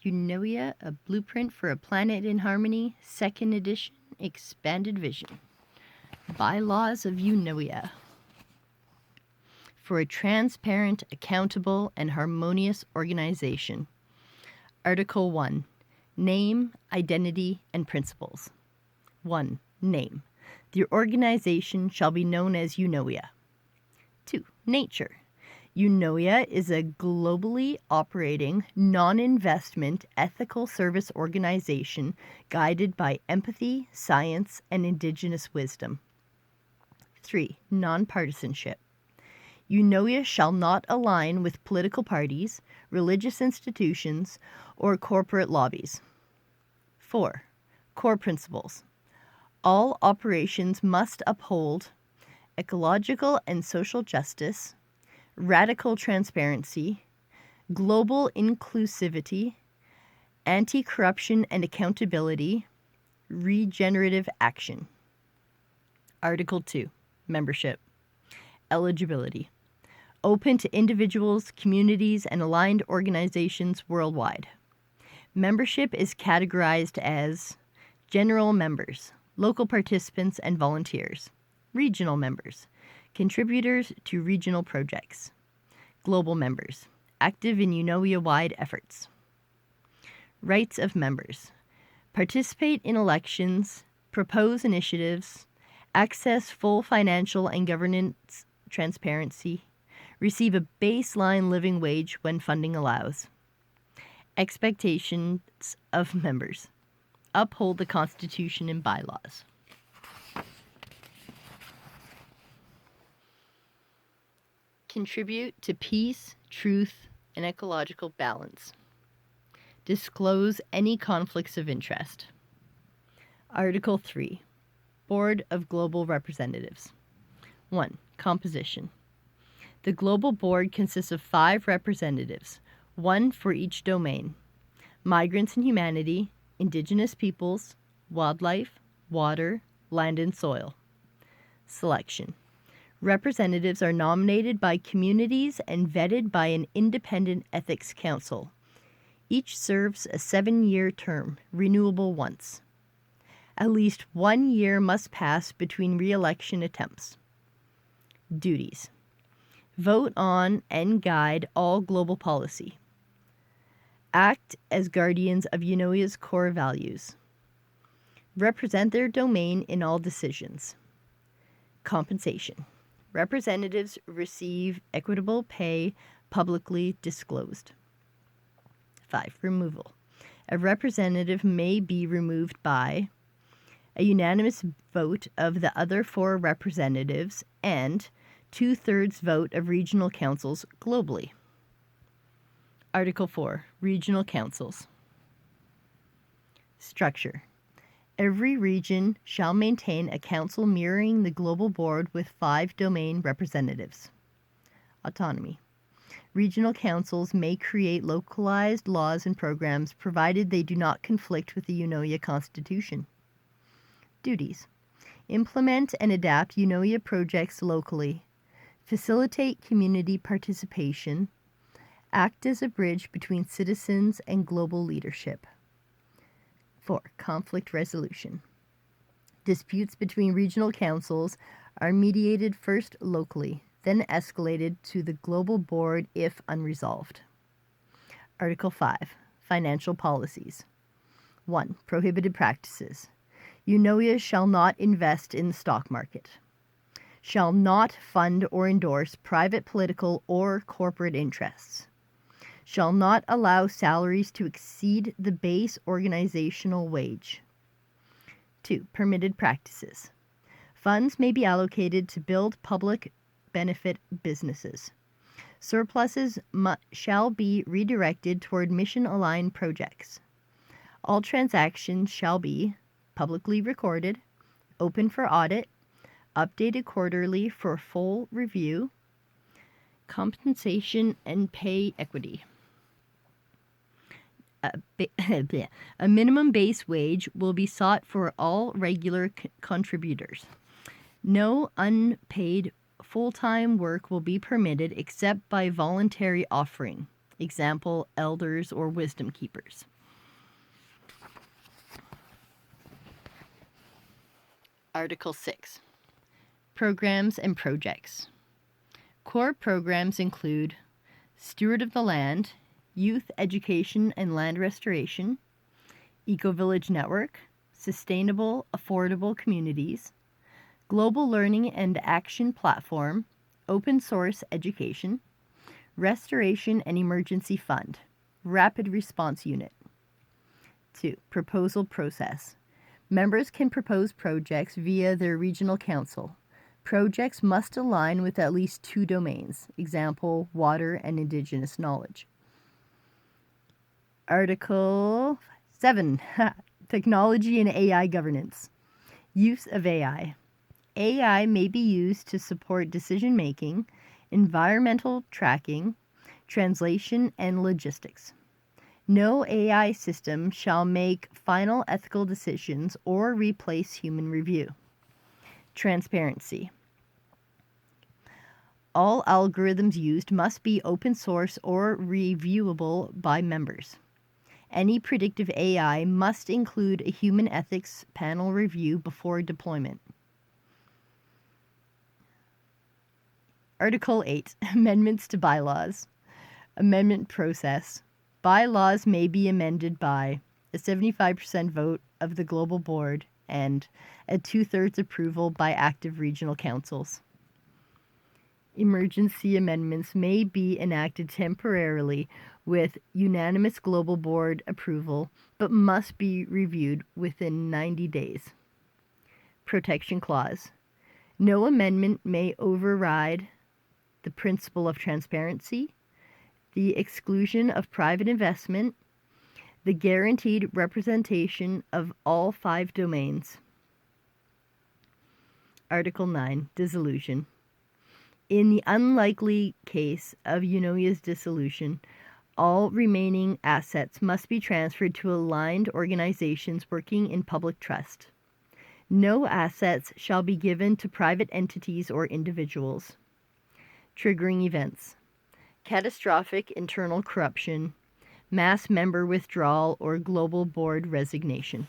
Eunoia, A Blueprint for a Planet in Harmony, 2nd edition, expanded vision. Bylaws of Eunoia. For a transparent, accountable, and harmonious organization. Article 1. Name, identity, and principles. 1. Name. The organization shall be known as Eunoia. 2. Nature. Eunoia is a globally operating, non-investment, ethical service organization guided by empathy, science, and indigenous wisdom. 3. Nonpartisanship. Eunoia shall not align with political parties, religious institutions, or corporate lobbies. 4. Core principles. All operations must uphold ecological and social justice, radical transparency, global inclusivity, anti-corruption and accountability, regenerative action. Article 2. Membership. Eligibility. Open to individuals, communities, and aligned organizations worldwide. Membership is categorized as general members, local participants and volunteers, regional members, contributors to regional projects, global members, active in Eunoia-wide efforts. Rights of members. Participate in elections, propose initiatives, access full financial and governance transparency, receive a baseline living wage when funding allows. Expectations of members. Uphold the Constitution and bylaws. Contribute to peace, truth, and ecological balance. Disclose any conflicts of interest. Article 3. Board of Global Representatives. 1. Composition. The Global Board consists of 5 representatives, 1 for each domain: migrants and humanity, indigenous peoples, wildlife, water, land and soil. Selection. Representatives are nominated by communities and vetted by an independent ethics council. Each serves a 7-year term, renewable once. At least 1 year must pass between re-election attempts. Duties. Vote on and guide all global policy. Act as guardians of Eunoia's core values. Represent their domain in all decisions. Compensation. Representatives receive equitable pay publicly disclosed. 5. Removal. A representative may be removed by a unanimous vote of the other 4 representatives and 2/3 vote of regional councils globally. Article 4. Regional councils. Structure. Every region shall maintain a council mirroring the global board with 5 domain representatives. Autonomy. Regional councils may create localized laws and programs provided they do not conflict with the Eunoia Constitution. Duties. Implement and adapt Eunoia projects locally. Facilitate community participation. Act as a bridge between citizens and global leadership. 4. Conflict resolution. Disputes between regional councils are mediated first locally, then escalated to the global board if unresolved. Article 5. Financial policies. 1. Prohibited practices. Eunoia shall not invest in the stock market. Shall not fund or endorse private political or corporate interests. Shall not allow salaries to exceed the base organizational wage. 2. Permitted practices. Funds may be allocated to build public benefit businesses. Surpluses shall be redirected toward mission-aligned projects. All transactions shall be publicly recorded, open for audit, updated quarterly for full review, compensation and pay equity. A minimum base wage will be sought for all regular contributors. No unpaid full-time work will be permitted except by voluntary offering Example, elders or wisdom keepers. Article 6. Programs and projects. Core programs include Steward of the Land, Youth Education and Land Restoration, Eco-Village Network, Sustainable Affordable Communities, Global Learning and Action Platform, Open Source Education, Restoration and Emergency Fund, Rapid Response Unit. 2. Proposal process. Members can propose projects via their regional council. Projects must align with at least 2 domains, example, water and Indigenous knowledge. Article 7. Technology and AI governance. Use of AI. AI may be used to support decision-making, environmental tracking, translation, and logistics. No AI system shall make final ethical decisions or replace human review. Transparency. All algorithms used must be open source or reviewable by members. Any predictive AI must include a human ethics panel review before deployment. Article 8. Amendments to bylaws. Amendment process. Bylaws may be amended by a 75% vote of the global board and a 2/3 approval by active regional councils. Emergency amendments may be enacted temporarily with unanimous global board approval, but must be reviewed within 90 days. Protection clause. No amendment may override the principle of transparency, the exclusion of private investment, the guaranteed representation of all 5 domains. Article 9. Dissolution. In the unlikely case of Eunoia's dissolution, all remaining assets must be transferred to aligned organizations working in public trust. No assets shall be given to private entities or individuals. Triggering events. Catastrophic internal corruption, mass member withdrawal, or global board resignation.